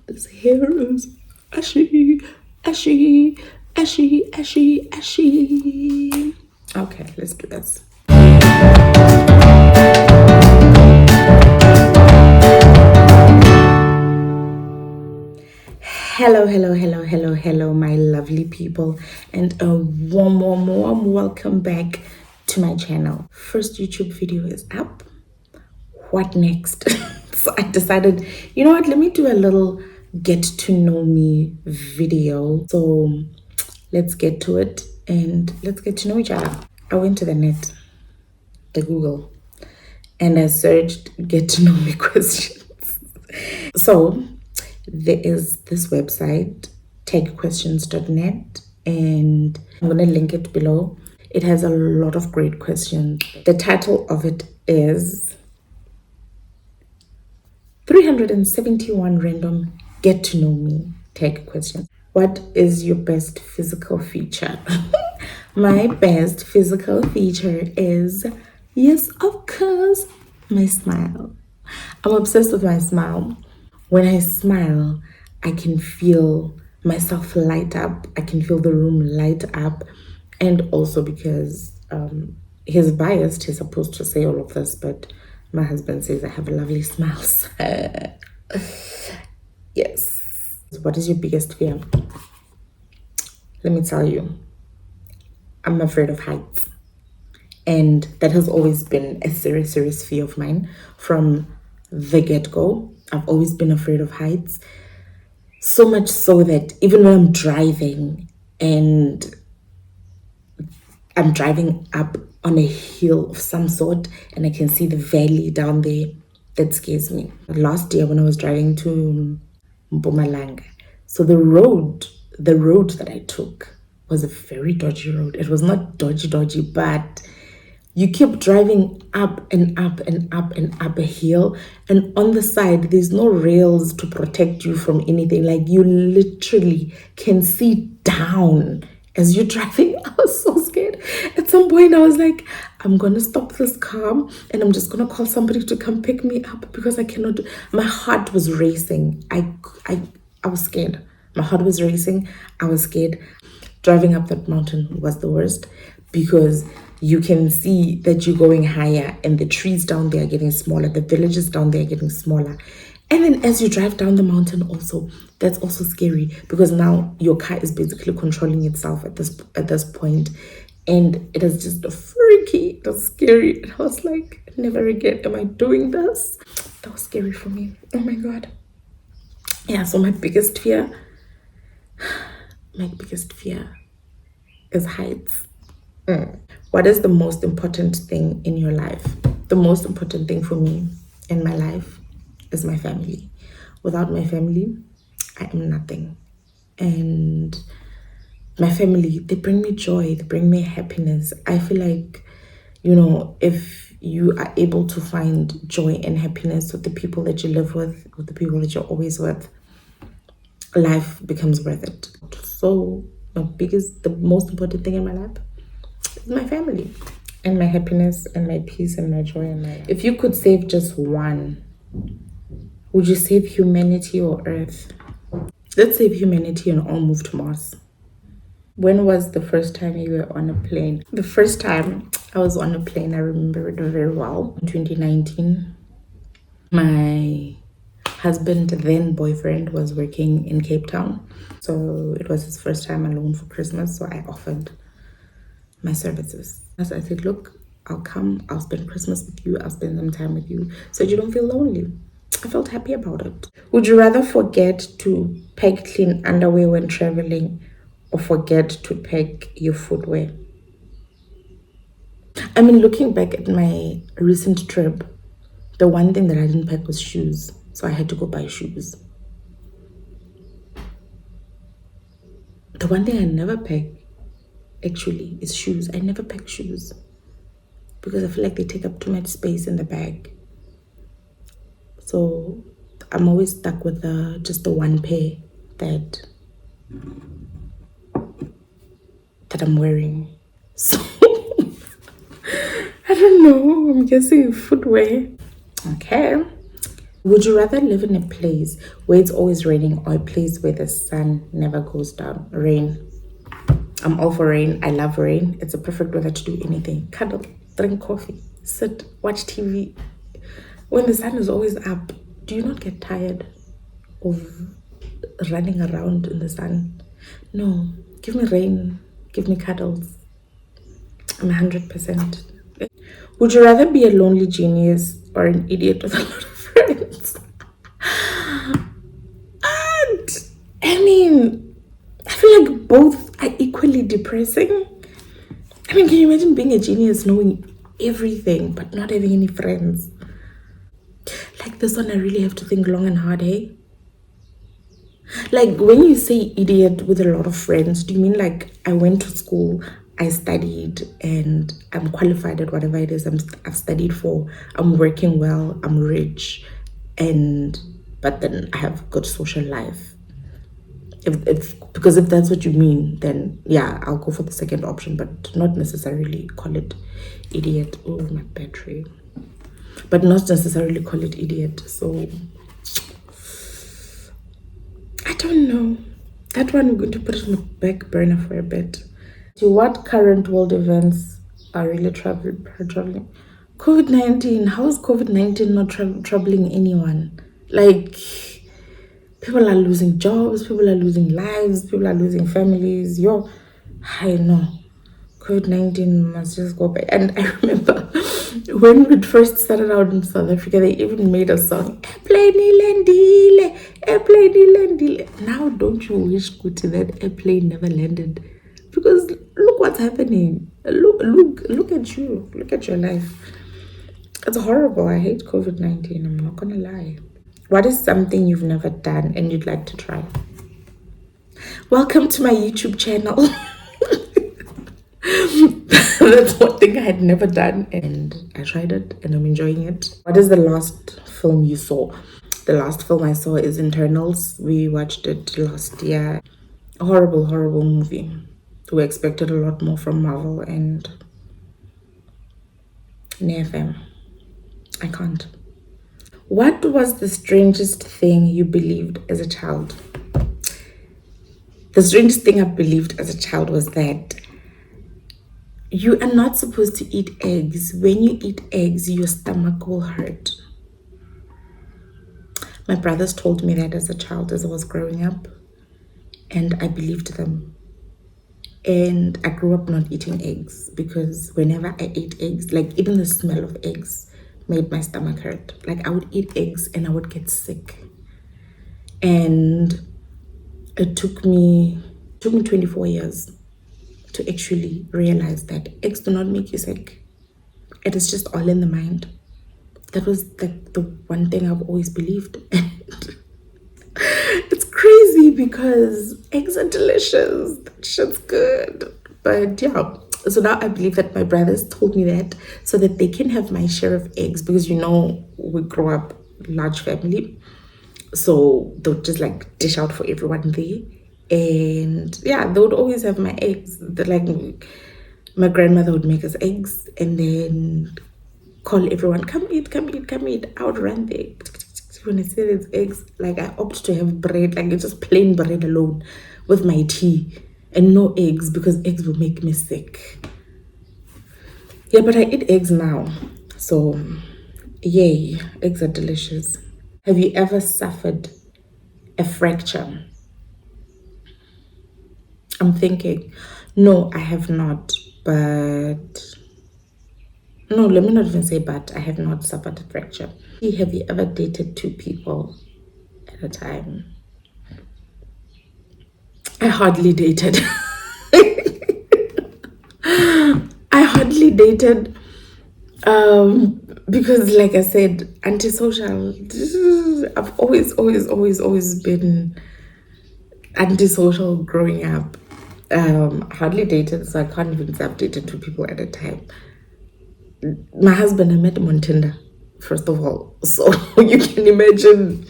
This hair is ashy, ashy, ashy, ashy, ashy. Okay, let's do this. Hello, my lovely people, and a warm welcome back to my channel. First YouTube video is up. What next? So I decided, you know what, let me do a little get to know me video. So let's get to it and let's get to know each other. I went to the net, the Google, and I searched get to know me questions. So there is this website, tagquestions.net, and I'm going to link it below. It has a lot of great questions. The title of it is 371 random get to know me tag questions. What is your best physical feature? My best physical feature is, yes, of course, my smile. I'm obsessed with my smile. When I smile, I can feel myself light up. I can feel the room light up. And also because he's biased, he's supposed to say all of this, but my husband says I have a lovely smile. Yes. What is your biggest fear? Let me tell you, I'm afraid of heights. And that has always been a serious fear of mine from the get-go. I've always been afraid of heights. So much so that even when I'm driving and I'm driving up on a hill of some sort and I can see the valley down there, that scares me. Last year when I was driving to Mpumalanga, so the road that I took was a very dodgy road. It was not dodgy, but you keep driving up and up and up and up a hill, and on the side there's no rails to protect you from anything. Like, you literally can see down as you're driving. I was so scared. At some point I was like, I'm gonna stop this car and I'm just gonna call somebody to come pick me up because I cannot do. My heart was racing. I was scared. My heart was racing. I was scared. Driving up that mountain was the worst because you can see that you're going higher and the trees down there are getting smaller, the villages down there are getting smaller. And then as you drive down the mountain also, that's also scary because now your car is basically controlling itself at this point. And it is just freaky, it was scary. And I was like, never again am I doing this. That was scary for me. Oh my God. Yeah, so my biggest fear is heights. What is the most important thing in your life? The most important thing for me in my life is my family. Without my family, I am nothing. And my family, they bring me joy, they bring me happiness. I feel like, you know, if you are able to find joy and happiness with the people that you live with the people that you're always with, life becomes worth it. So the most important thing in my life is my family and my happiness and my peace and my joy in my life. If you could save just one, would you save humanity or Earth? Let's save humanity and all move to Mars. When was the first time you were on a plane? The first time I was on a plane, I remember it very well. In 2019, my husband, then boyfriend, was working in Cape Town. So it was his first time alone for Christmas. So I offered my services. As I said, look, I'll come, I'll spend Christmas with you, I'll spend some time with you so you don't feel lonely. I felt happy about it. Would you rather forget to pack clean underwear when traveling or forget to pack your footwear? I mean, looking back at my recent trip, the one thing that I didn't pack was shoes. So I had to go buy shoes. The one thing I never pack actually is shoes. I never pack shoes because I feel like they take up too much space in the bag. So I'm always stuck with just the one pair that I'm wearing. So I don't know. I'm guessing footwear. Okay. Would you rather live in a place where it's always raining or a place where the sun never goes down? Rain. I'm all for rain. I love rain. It's a perfect weather to do anything. Cuddle, drink coffee, sit, watch TV. When the sun is always up, do you not get tired of running around in the sun? No. Give me rain. Give me cuddles. I'm 100%. Would you rather be a lonely genius or an idiot with a lot of friends? And I mean, I feel like both are equally depressing. I mean, can you imagine being a genius knowing everything but not having any friends? Like this one, I really have to think long and hard, hey? Like when you say idiot with a lot of friends, do you mean like I went to school, I studied, and I'm qualified at whatever it is I've studied for. I'm working well, I'm rich, but then I have good social life. Because if that's what you mean, then yeah, I'll go for the second option, but not necessarily call it idiot. Oh, my battery. But not necessarily call it idiot. So I don't know. That one, we're going to put it on the back burner for a bit. To what current world events are really troubling? COVID-19. How is COVID-19 not troubling anyone? Like, people are losing jobs, people are losing lives, people are losing families. I know. COVID-19 must just go back. And I remember when we first started out in South Africa, they even made a song, Airplane landile, airplane landile. Now, don't you wish, Kuti, that airplane never landed? Because look what's happening. Look at you. Look at your life. It's horrible. I hate COVID-19. I'm not gonna lie. What is something you've never done and you'd like to try? Welcome to my YouTube channel. That's one thing I had never done and I tried it and I'm enjoying it. What is the last film you saw? The last film I saw is Internals. We watched it last year. A horrible, horrible movie. We expected a lot more from Marvel and NFM. I can't. What was the strangest thing you believed as a child? The strangest thing I believed as a child was that you are not supposed to eat eggs. When you eat eggs, your stomach will hurt. My brothers told me that as a child, as I was growing up, and I believed them. And I grew up not eating eggs because whenever I ate eggs, like even the smell of eggs made my stomach hurt. Like I would eat eggs and I would get sick. And it took me 24 years to actually realize that eggs do not make you sick. It is just all in the mind. That was like the one thing I've always believed. And it's crazy because eggs are delicious. That shit's good. But yeah, so now I believe that my brothers told me that so that they can have my share of eggs because we grow up large family. So they'll just like dish out for everyone there. And yeah, they would always have my eggs. My grandmother would make us eggs and then call everyone, come eat, come eat, come eat. I would run there. When I say it's eggs, like I opt to have bread, like it's just plain bread alone with my tea and no eggs because eggs will make me sick. Yeah, but I eat eggs now. So yay, eggs are delicious. Have you ever suffered a fracture? I'm thinking, no, I have not, but no, let me not even say but. I have not suffered a fracture. Have you ever dated two people at a time? I hardly dated. I hardly dated because like I said, antisocial. I've always been antisocial growing up. Hardly dated, so I can't even say I've dated two people at a time. My husband, I met him on Tinder, first of all. So you can imagine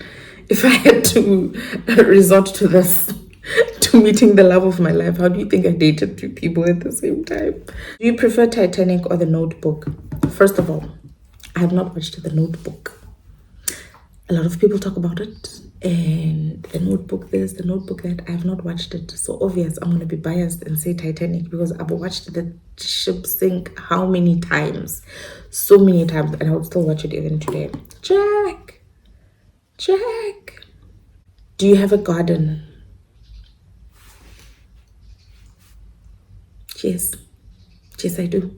if I had to resort to this, to meeting the love of my life, how do you think I dated two people at the same time? Do you prefer Titanic or The Notebook? First of all, I have not watched The Notebook. A lot of people talk about it, and the Notebook this, the Notebook that. I have not watched it, so obvious I'm gonna be biased and say Titanic because I've watched the ship sink how many times, so many times, and I would still watch it even today. Jack, Jack, do you have a garden? Yes, yes, I do.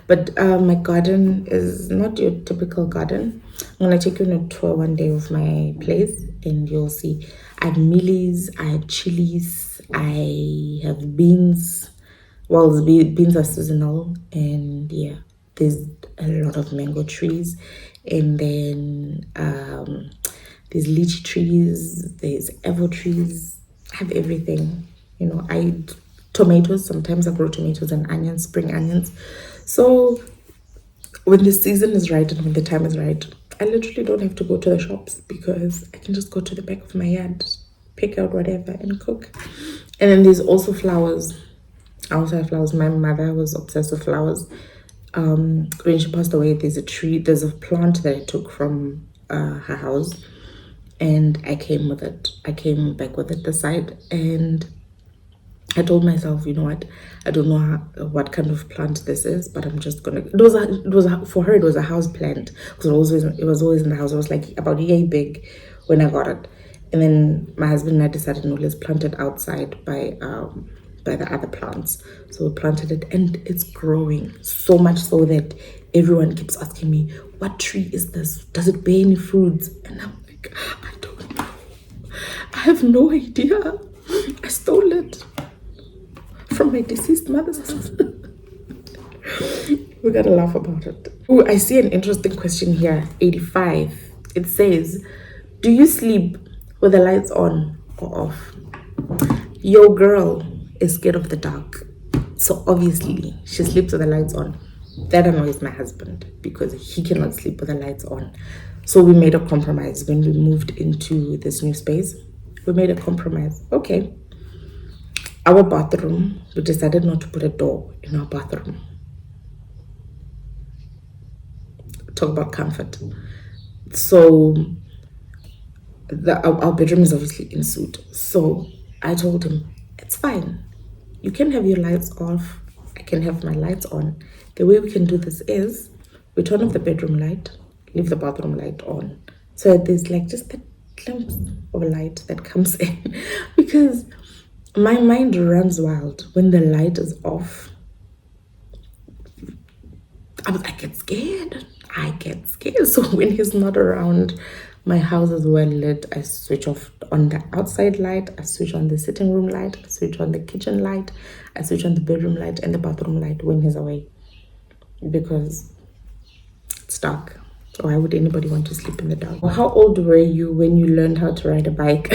But my garden is not your typical garden. I'm gonna take you on a tour one day of my place, and you'll see. I have mealies, I have chilies, I have beans. Well, beans are seasonal, and yeah, there's a lot of mango trees, and then there's lychee trees, there's apple trees. I have everything. You know, tomatoes. Sometimes I grow tomatoes and onions, spring onions. So when the season is right and when the time is right, I literally don't have to go to the shops because I can just go to the back of my yard, pick out whatever and cook. And then there's also flowers. I also have flowers. My mother was obsessed with flowers. When she passed away, there's a plant that I took from her house, and I came back with it this side, and I told myself, you know what? I don't know what kind of plant this is, but I'm just gonna. For her. It was a house plant because it was always in the house. It was like about yay big when I got it, and then my husband and I decided, no, let's plant it outside by the other plants. So we planted it, and it's growing so much so that everyone keeps asking me, "What tree is this? Does it bear any fruits?" And I'm like, I don't know. I have no idea. I stole it from my deceased mother's house. We gotta laugh about it. Oh, I see an interesting question here. 85. It says, do you sleep with the lights on or off? Your girl is scared of the dark. So obviously she sleeps with the lights on. That annoys my husband because he cannot sleep with the lights on. So we made a compromise when we moved into this new space. We made a compromise. Okay. Our bathroom, we decided not to put a door in our bathroom. Talk about comfort. So our bedroom is obviously en suite. So I told him, it's fine. You can have your lights off. I can have my lights on. The way we can do this is we turn off the bedroom light, leave the bathroom light on. So there's like just the glimpse of light that comes in because my mind runs wild when the light is off. I get scared. So when he's not around, my house is well lit. I switch off on the outside light. I switch on the sitting room light. I switch on the kitchen light. I switch on the bedroom light and the bathroom light when he's away. Because it's dark. Why would anybody want to sleep in the dark? How old were you when you learned how to ride a bike?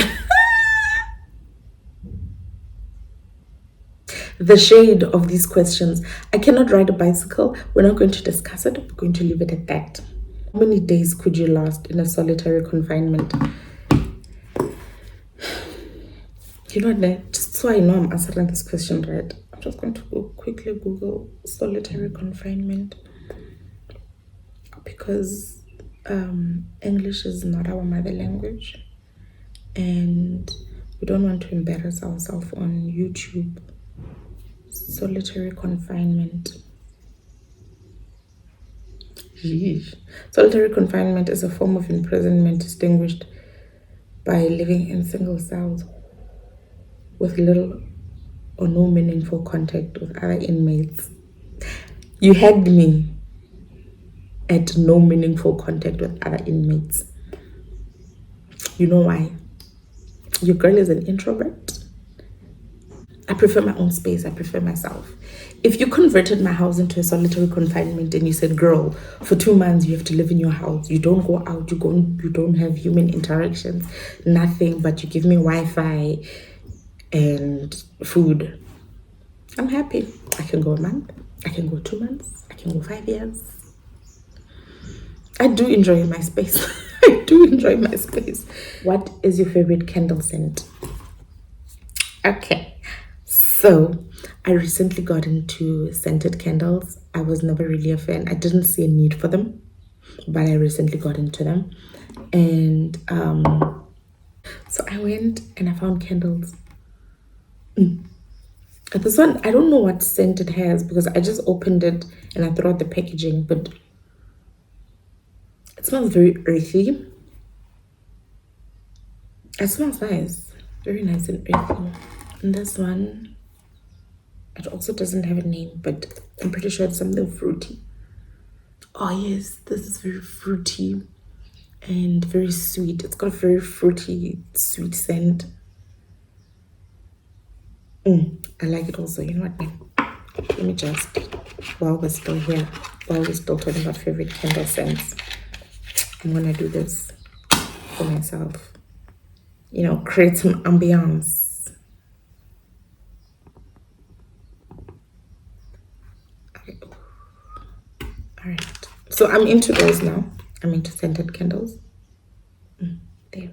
The shade of these questions. I cannot ride a bicycle. We're not going to discuss it. We're going to leave it at that. How many days could you last in a solitary confinement? You know what? Just so I know I'm answering this question right, I'm just going to quickly Google solitary confinement because English is not our mother language, and we don't want to embarrass ourselves on YouTube. Solitary confinement. Yeesh. Solitary confinement is a form of imprisonment distinguished by living in single cells with little or no meaningful contact with other inmates. You had me at no meaningful contact with other inmates. You know why? Your girl is an introvert. I prefer my own space. I prefer myself. If you converted my house into a solitary confinement and you said, girl, for 2 months you have to live in your house, you don't go out, you don't have human interactions, nothing, but you give me Wi-Fi and food, I'm happy. I can go a month, I can go 2 months, I can go 5 years. I do enjoy my space. I do enjoy my space. What is your favorite candle scent? Okay. So I recently got into scented candles. I was never really a fan. I didn't see a need for them, but I recently got into them. And so I went and I found candles. This one, I don't know what scent it has because I just opened it and I threw out the packaging, but it smells very earthy. It smells nice, very nice and earthy. And this one, it also doesn't have a name, but I'm pretty sure it's something fruity. Oh yes, this is very fruity and very sweet. It's got a very fruity, sweet scent. I like it also. You know what? Let me just, while we're still here, while we're still talking about favorite candle scents, I'm gonna do this for myself. You know, create some ambiance. Okay. All right. So I'm into those now. I'm into scented candles. There.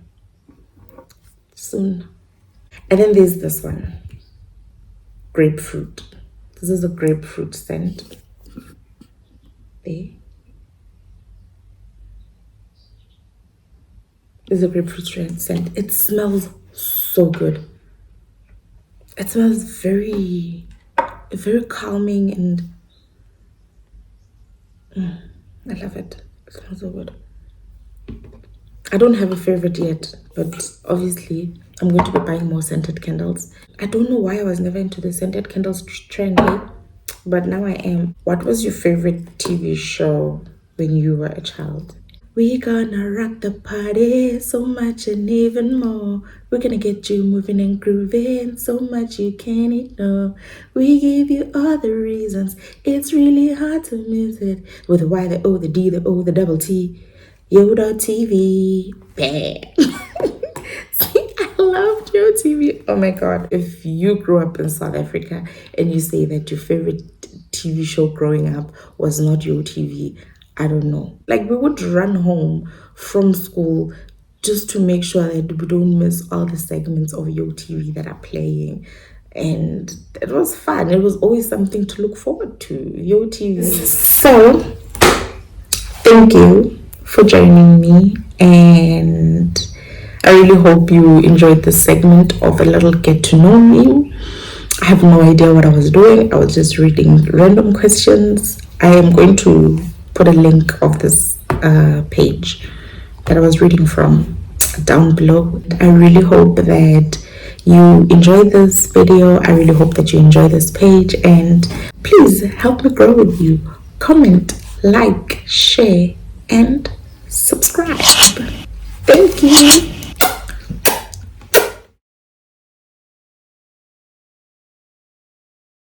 Soon. And then there's this one. Grapefruit. This is a grapefruit scent. There. This is a grapefruit scent. It smells so good. It smells very calming and I love it. It smells so good. I don't have a favorite yet, but obviously I'm going to be buying more scented candles. I don't know why I was never into the scented candles trend, but now I am. What was your favorite TV show when you were a child? We gonna rock the party so much and even more. We're gonna get you moving and grooving so much you can't ignore. We give you all the reasons. It's really hard to miss it. With the Y, the O, the D, the O, the double T. Yo.tv. Bam. See, I loved Yo.tv. Oh my god. If you grew up in South Africa and you say that your favorite TV show growing up was not Yo.tv, I don't know. Like, we would run home from school just to make sure that we don't miss all the segments of Yo.tv that are playing. And it was fun. It was always something to look forward to. Yo.tv. So, thank you for joining me. And I really hope you enjoyed this segment of a little get to know me. I have no idea what I was doing. I was just reading random questions. I am going to put a link of this page that I was reading from down below. I really hope that you enjoy this video. I really hope that you enjoy this page, and please help me grow with you. Comment, like, share, and subscribe. Thank you.